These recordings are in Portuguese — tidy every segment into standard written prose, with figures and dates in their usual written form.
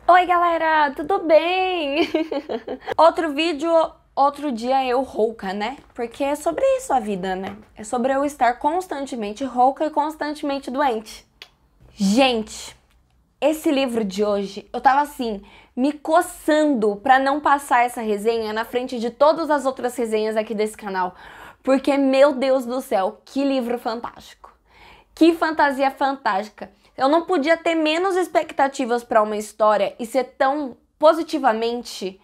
Oi galera, tudo bem? Outro vídeo, outro dia eu rouca, né? Porque é sobre isso a vida, né? É sobre eu estar constantemente rouca e constantemente doente. Gente, esse livro de hoje, eu tava assim, me coçando pra não passar essa resenha na frente de todas as outras resenhas aqui desse canal. Porque, meu Deus do céu, que livro fantástico. Que fantasia fantástica. Eu não podia ter menos expectativas para uma história e ser tão positivamente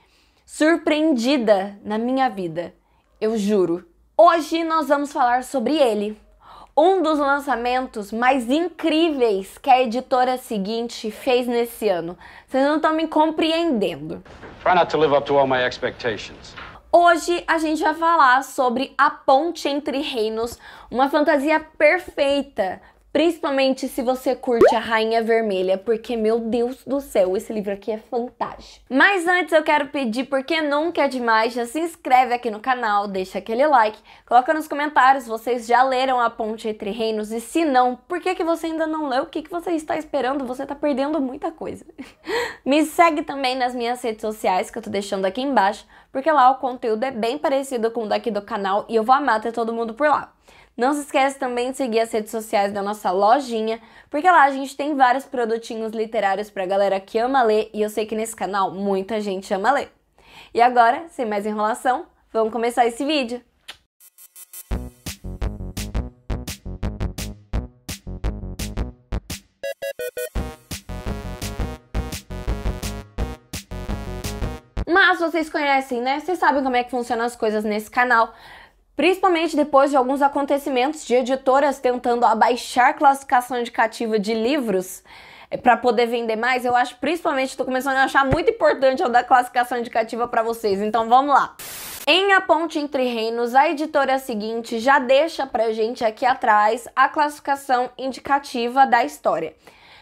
surpreendida na minha vida. Eu juro. Hoje nós vamos falar sobre ele. Um dos lançamentos mais incríveis que a editora seguinte fez nesse ano. Vocês não estão me compreendendo. Try not to live up to all my expectations. Hoje a gente vai falar sobre A Ponte Entre Reinos, uma fantasia perfeita, principalmente se você curte a Rainha Vermelha, porque, meu Deus do céu, esse livro aqui é fantástico. Mas antes eu quero pedir, porque nunca é demais, já se inscreve aqui no canal, deixa aquele like, coloca nos comentários se vocês já leram A Ponte Entre Reinos e se não, por que você ainda não leu? O que você está esperando? Você está perdendo muita coisa. Me segue também nas minhas redes sociais, que eu tô deixando aqui embaixo, porque lá o conteúdo é bem parecido com o daqui do canal e eu vou amar ter todo mundo por lá. Não se esquece também de seguir as redes sociais da nossa lojinha, porque lá a gente tem vários produtinhos literários pra galera que ama ler e eu sei que nesse canal muita gente ama ler. E agora, sem mais enrolação, vamos começar esse vídeo. Mas vocês conhecem, né? Vocês sabem como é que funcionam as coisas nesse canal. Principalmente depois de alguns acontecimentos de editoras tentando abaixar classificação indicativa de livros para poder vender mais, eu acho, principalmente, tô começando a achar muito importante eu dar classificação indicativa para vocês, então vamos lá. Em A Ponte Entre Reinos, a editora seguinte já deixa pra gente aqui atrás a classificação indicativa da história.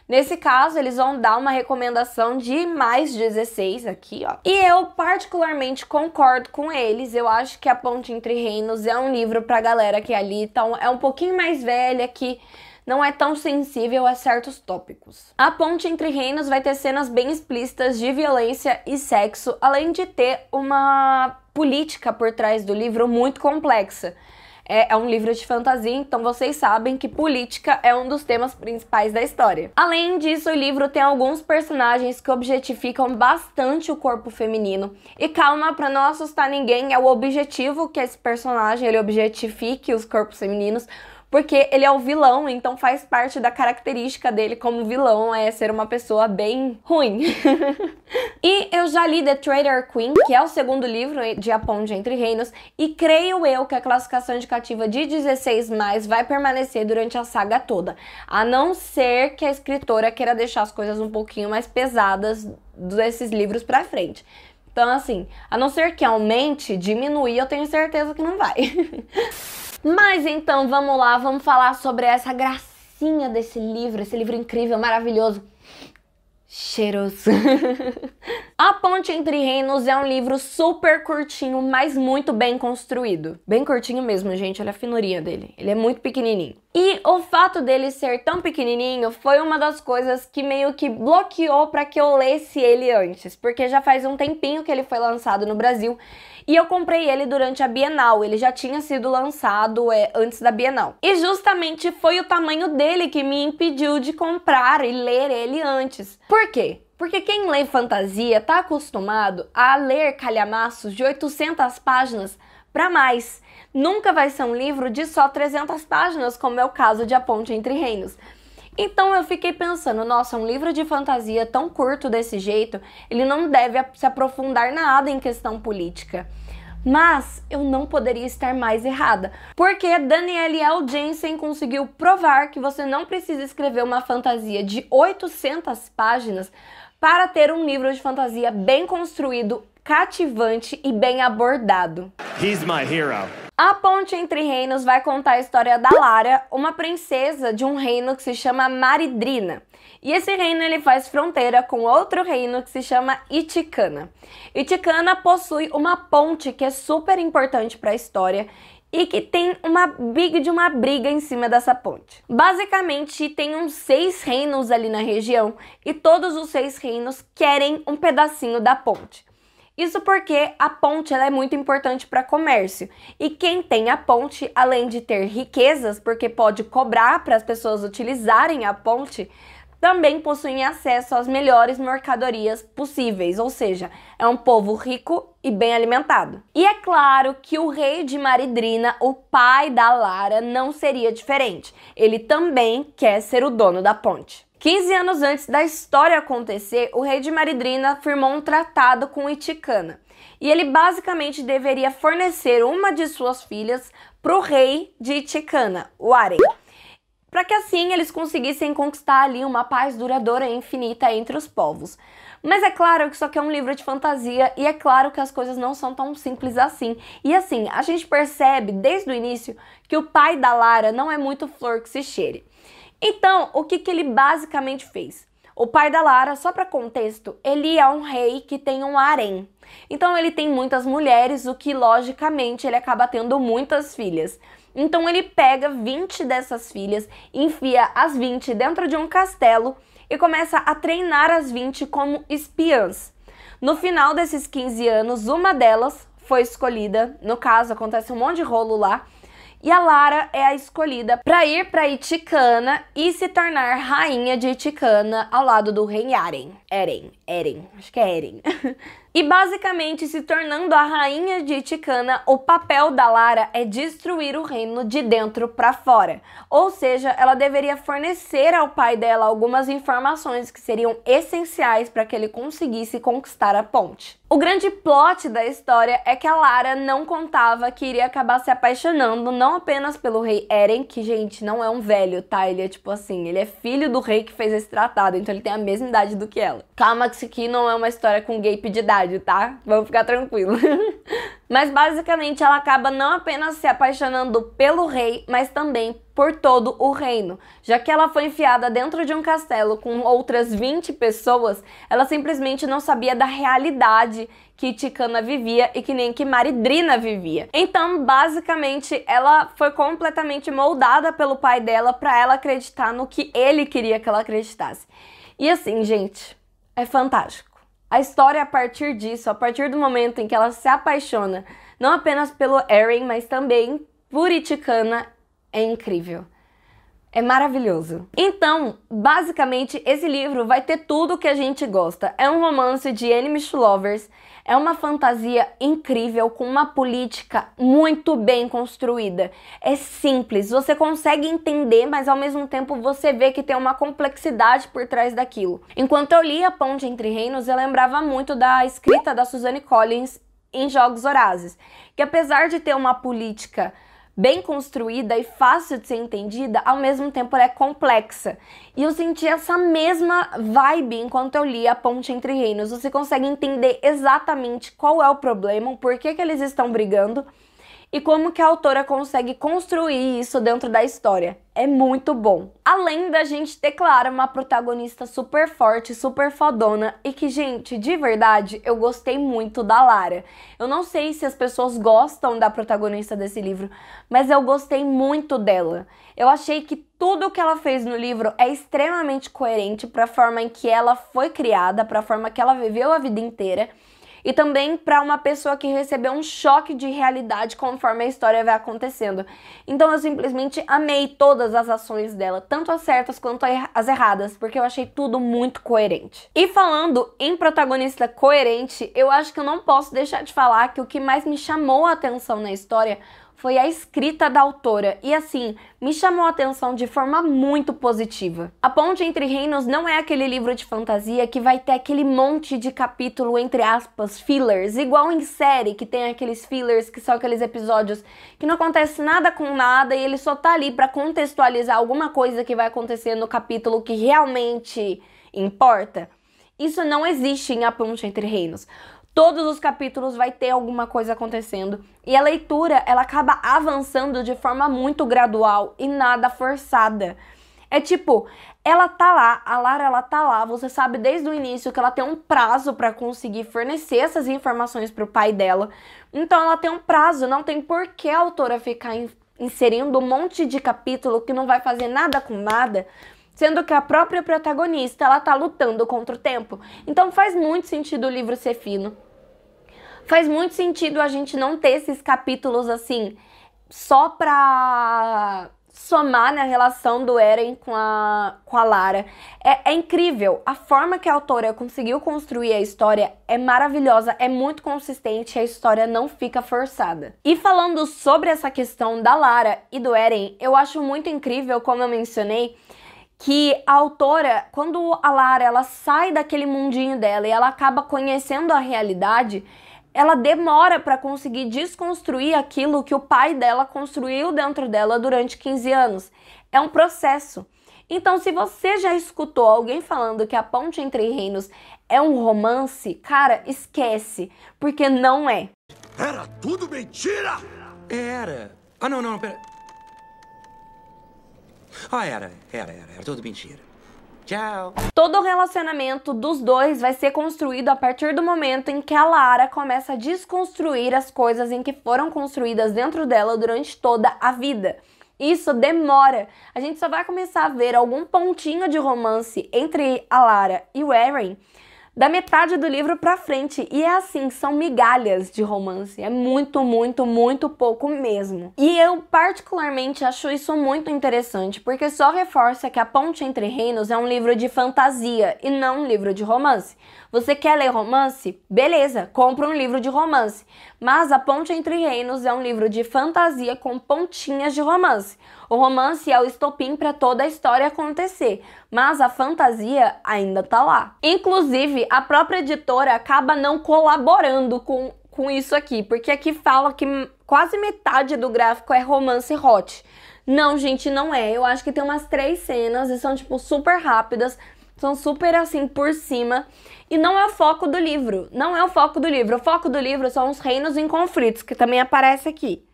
Nesse caso, eles vão dar uma recomendação de mais 16 aqui, ó. E eu particularmente concordo com eles. Eu acho que A Ponte Entre Reinos é um livro pra galera que ali então, é um pouquinho mais velha, que não é tão sensível a certos tópicos. A Ponte Entre Reinos vai ter cenas bem explícitas de violência e sexo, além de ter uma política por trás do livro muito complexa. É um livro de fantasia, então vocês sabem que política é um dos temas principais da história. Além disso, o livro tem alguns personagens que objetificam bastante o corpo feminino. E calma, pra não assustar ninguém, é o objetivo que esse personagem ele objetifique os corpos femininos, porque ele é o vilão, então faz parte da característica dele como vilão é ser uma pessoa bem ruim. E eu já li The Traitor Queen, que é o segundo livro de A Ponte Entre Reinos, e creio eu que a classificação indicativa de 16+, vai permanecer durante a saga toda, a não ser que a escritora queira deixar as coisas um pouquinho mais pesadas desses livros pra frente. Então, assim, a não ser que aumente, diminuir, eu tenho certeza que não vai. Mas então, vamos lá, vamos falar sobre essa gracinha desse livro, esse livro incrível, maravilhoso, cheiroso. A Ponte Entre Reinos é um livro super curtinho, mas muito bem construído. Bem curtinho mesmo, gente, olha a finurinha dele, ele é muito pequenininho. E o fato dele ser tão pequenininho foi uma das coisas que meio que bloqueou para que eu lesse ele antes, porque já faz um tempinho que ele foi lançado no Brasil e eu comprei ele durante a Bienal, ele já tinha sido lançado antes da Bienal. E justamente foi o tamanho dele que me impediu de comprar e ler ele antes. Por quê? Porque quem lê fantasia tá acostumado a ler calhamaços de 800 páginas para mais. Nunca vai ser um livro de só 300 páginas, como é o caso de A Ponte Entre Reinos. Então eu fiquei pensando, nossa, um livro de fantasia tão curto desse jeito, ele não deve se aprofundar nada em questão política. Mas eu não poderia estar mais errada, porque Danielle L. Jensen conseguiu provar que você não precisa escrever uma fantasia de 800 páginas para ter um livro de fantasia bem construído, cativante e bem abordado. He's my hero. A Ponte Entre Reinos vai contar a história da Lara, uma princesa de um reino que se chama Maridrina. E esse reino ele faz fronteira com outro reino que se chama Iticana. Iticana possui uma ponte que é super importante para a história e que tem uma briga em cima dessa ponte. Basicamente, tem uns 6 reinos ali na região e todos os 6 reinos querem um pedacinho da ponte. Isso porque a ponte ela é muito importante para comércio e quem tem a ponte, além de ter riquezas, porque pode cobrar para as pessoas utilizarem a ponte, também possuem acesso às melhores mercadorias possíveis, ou seja, é um povo rico e bem alimentado. E é claro que o rei de Maridrina, o pai da Lara, não seria diferente. Ele também quer ser o dono da ponte. 15 anos antes da história acontecer, o rei de Maridrina firmou um tratado com Iticana. E ele basicamente deveria fornecer uma de suas filhas para o rei de Iticana, o Aren, para que assim eles conseguissem conquistar ali uma paz duradoura e infinita entre os povos. Mas é claro que isso aqui é um livro de fantasia e é claro que as coisas não são tão simples assim. E assim, a gente percebe desde o início que o pai da Lara não é muito flor que se cheire. Então, o que ele basicamente fez? O pai da Lara, só para contexto, ele é um rei que tem um harém. Então ele tem muitas mulheres, o que logicamente ele acaba tendo muitas filhas. Então ele pega 20 dessas filhas, enfia as 20 dentro de um castelo e começa a treinar as 20 como espiãs. No final desses 15 anos, uma delas foi escolhida, no caso acontece um monte de rolo lá, e a Lara é a escolhida para ir para Iticana e se tornar rainha de Iticana ao lado do rei Aren. Acho que é Eren. E basicamente, se tornando a rainha de Iticana, o papel da Lara é destruir o reino de dentro para fora. Ou seja, ela deveria fornecer ao pai dela algumas informações que seriam essenciais para que ele conseguisse conquistar a ponte. O grande plot da história é que a Lara não contava que iria acabar se apaixonando não apenas pelo rei Eren, que, gente, não é um velho, tá? Ele é tipo assim, ele é filho do rei que fez esse tratado, então ele tem a mesma idade do que ela. Calma que isso aqui não é uma história com gap de idade, tá? Vamos ficar tranquilos. Mas basicamente ela acaba não apenas se apaixonando pelo rei, mas também por todo o reino. Já que ela foi enfiada dentro de um castelo com outras 20 pessoas, ela simplesmente não sabia da realidade que Iticana vivia e que nem que Maridrina vivia. Então, basicamente, ela foi completamente moldada pelo pai dela para ela acreditar no que ele queria que ela acreditasse. E assim, gente, é fantástico. A história, a partir disso, a partir do momento em que ela se apaixona, não apenas pelo Eren, mas também por Iticana, é incrível. É maravilhoso. Então, basicamente, esse livro vai ter tudo que a gente gosta. É um romance de enemies to lovers, é uma fantasia incrível, com uma política muito bem construída. É simples, você consegue entender, mas ao mesmo tempo você vê que tem uma complexidade por trás daquilo. Enquanto eu li A Ponte Entre Reinos, eu lembrava muito da escrita da Suzanne Collins em Jogos Vorazes, que apesar de ter uma política bem construída e fácil de ser entendida, ao mesmo tempo ela é complexa. E eu senti essa mesma vibe enquanto eu li A Ponte Entre Reinos. Você consegue entender exatamente qual é o problema, o porquê que eles estão brigando e como que a autora consegue construir isso dentro da história. É muito bom. Além da gente ter, claro, uma protagonista super forte, super fodona e que, gente, de verdade, eu gostei muito da Lara. Eu não sei se as pessoas gostam da protagonista desse livro, mas eu gostei muito dela. Eu achei que tudo que ela fez no livro é extremamente coerente para a forma em que ela foi criada, para a forma que ela viveu a vida inteira. E também para uma pessoa que recebeu um choque de realidade conforme a história vai acontecendo. Então eu simplesmente amei todas as ações dela, tanto as certas quanto as erradas, porque eu achei tudo muito coerente. E falando em protagonista coerente, eu acho que eu não posso deixar de falar que o que mais me chamou a atenção na história foi a escrita da autora, e assim, me chamou a atenção de forma muito positiva. A Ponte Entre Reinos não é aquele livro de fantasia que vai ter aquele monte de capítulo, entre aspas, fillers, igual em série, que tem aqueles fillers que são aqueles episódios que não acontece nada com nada e ele só tá ali pra contextualizar alguma coisa que vai acontecer no capítulo que realmente importa. Isso não existe em A Ponte Entre Reinos. Todos os capítulos vai ter alguma coisa acontecendo e a leitura ela acaba avançando de forma muito gradual e nada forçada. É tipo, ela tá lá, a Lara, ela tá lá, você sabe desde o início que ela tem um prazo pra conseguir fornecer essas informações pro pai dela. Então ela tem um prazo, não tem por que a autora ficar inserindo um monte de capítulo que não vai fazer nada com nada, sendo que a própria protagonista, ela tá lutando contra o tempo. Então faz muito sentido o livro ser fino. Faz muito sentido a gente não ter esses capítulos assim, só pra somar na relação do Eren com a Lara. É incrível. A forma que a autora conseguiu construir a história é maravilhosa, é muito consistente, a história não fica forçada. E falando sobre essa questão da Lara e do Eren, eu acho muito incrível, como eu mencionei, que a autora, quando a Lara ela sai daquele mundinho dela e ela acaba conhecendo a realidade, ela demora para conseguir desconstruir aquilo que o pai dela construiu dentro dela durante 15 anos. É um processo. Então, se você já escutou alguém falando que A Ponte Entre Reinos é um romance, cara, esquece, porque não é. Era tudo mentira! Era. Ah, não, pera. Ah, era tudo mentira. Tchau. Todo o relacionamento dos dois vai ser construído a partir do momento em que a Lara começa a desconstruir as coisas em que foram construídas dentro dela durante toda a vida. Isso demora. A gente só vai começar a ver algum pontinho de romance entre a Lara e o Eren da metade do livro pra frente. E é assim, são migalhas de romance. É muito, muito, muito pouco mesmo. E eu particularmente acho isso muito interessante, porque só reforça que A Ponte Entre Reinos é um livro de fantasia e não um livro de romance. Você quer ler romance? Beleza, compra um livro de romance. Mas A Ponte Entre Reinos é um livro de fantasia com pontinhas de romance. O romance é o estopim para toda a história acontecer, mas a fantasia ainda tá lá. Inclusive, a própria editora acaba não colaborando com isso aqui, porque aqui fala que quase metade do gráfico é romance hot. Não, gente, não é. Eu acho que tem umas 3 cenas e são, tipo, super rápidas, são super, assim, por cima. E não é o foco do livro, não é o foco do livro. O foco do livro são os reinos em conflitos, que também aparece aqui.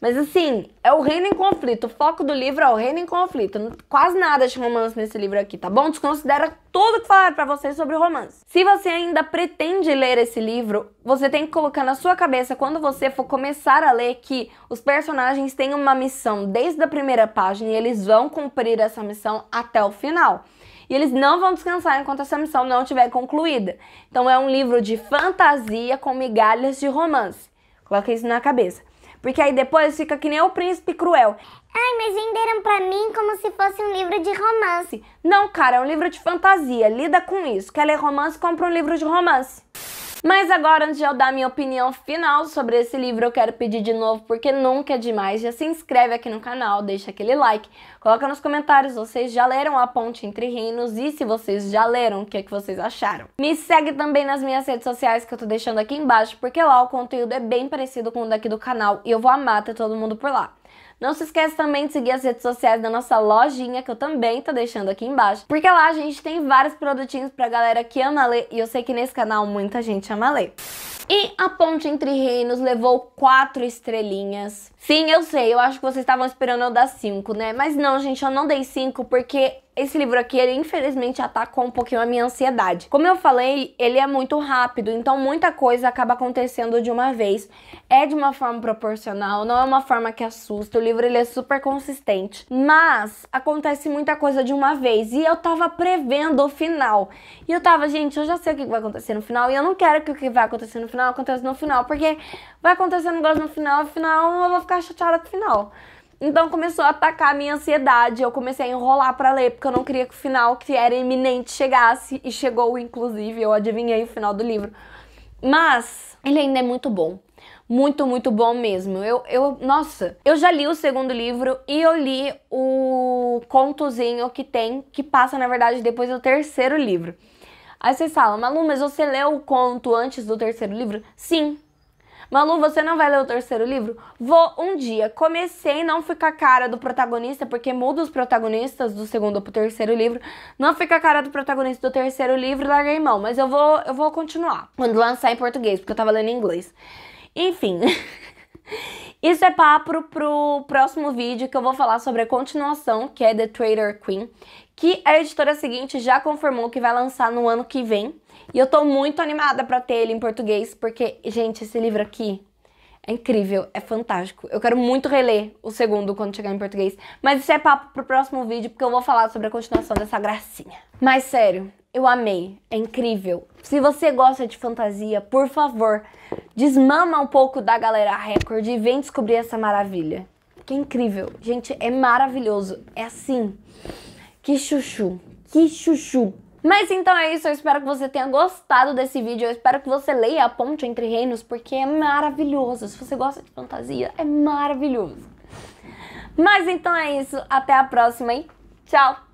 Mas assim, é o reino em conflito, o foco do livro é o reino em conflito. Quase nada de romance nesse livro aqui, tá bom? Desconsidera tudo que falaram pra vocês sobre romance. Se você ainda pretende ler esse livro, você tem que colocar na sua cabeça, quando você for começar a ler, que os personagens têm uma missão desde a primeira página e eles vão cumprir essa missão até o final. E eles não vão descansar enquanto essa missão não estiver concluída. Então é um livro de fantasia com migalhas de romance. Coloca isso na cabeça. Porque aí depois fica que nem o Príncipe Cruel. Ai, mas venderam pra mim como se fosse um livro de romance. Não, cara, é um livro de fantasia. Lida com isso. Quer ler romance? Compra um livro de romance. Mas agora, antes de eu dar minha opinião final sobre esse livro, eu quero pedir de novo, porque nunca é demais, já se inscreve aqui no canal, deixa aquele like, coloca nos comentários, vocês já leram A Ponte Entre Reinos e se vocês já leram, o que é que vocês acharam. Me segue também nas minhas redes sociais que eu tô deixando aqui embaixo, porque lá o conteúdo é bem parecido com o daqui do canal e eu vou amar ter todo mundo por lá. Não se esqueça também de seguir as redes sociais da nossa lojinha, que eu também tô deixando aqui embaixo. Porque lá a gente tem vários produtinhos pra galera que ama ler, e eu sei que nesse canal muita gente ama ler. E A Ponte Entre Reinos levou 4 estrelinhas. Sim, eu sei, eu acho que vocês estavam esperando eu dar 5, né? Mas não, gente, eu não dei 5 porque esse livro aqui, ele infelizmente atacou um pouquinho a minha ansiedade. Como eu falei, ele é muito rápido, então muita coisa acaba acontecendo de uma vez. É de uma forma proporcional, não é uma forma que assusta. O livro, ele é super consistente. Mas acontece muita coisa de uma vez e eu tava prevendo o final. E eu tava, gente, eu já sei o que vai acontecer no final e eu não quero que o que vai acontecer no final aconteça no final, porque vai acontecer um negócio no final e no final eu vou ficar chateada com o final. Então começou a atacar a minha ansiedade, eu comecei a enrolar pra ler, porque eu não queria que o final, que era iminente, chegasse, e chegou inclusive, eu adivinhei o final do livro. Mas ele ainda é muito bom, muito, muito bom mesmo. Nossa, eu já li o segundo livro e eu li o contozinho que passa, na verdade, depois do terceiro livro. Aí vocês falam, Malu, mas você leu o conto antes do terceiro livro? Sim. Malu, você não vai ler o terceiro livro? Vou um dia. Comecei a não ficar a cara do protagonista, porque muda os protagonistas do segundo pro terceiro livro. Não fica a cara do protagonista do terceiro livro e larguei mão. Mas eu vou continuar quando lançar em português, porque eu tava lendo em inglês. Enfim. Isso é papo pro próximo vídeo, que eu vou falar sobre a continuação, que é The Traitor Queen, que a editora seguinte já confirmou que vai lançar no ano que vem. E eu tô muito animada pra ter ele em português, porque, gente, esse livro aqui é incrível, é fantástico. Eu quero muito reler o segundo quando chegar em português. Mas isso é papo pro próximo vídeo, porque eu vou falar sobre a continuação dessa gracinha. Mas sério, eu amei, é incrível. Se você gosta de fantasia, por favor, desmama um pouco da Galera Record e vem descobrir essa maravilha. Que é incrível, gente, é maravilhoso. É assim, que chuchu, que chuchu. Mas então é isso, eu espero que você tenha gostado desse vídeo, eu espero que você leia A Ponte Entre Reinos, porque é maravilhoso. Se você gosta de fantasia, é maravilhoso. Mas então é isso, até a próxima e tchau!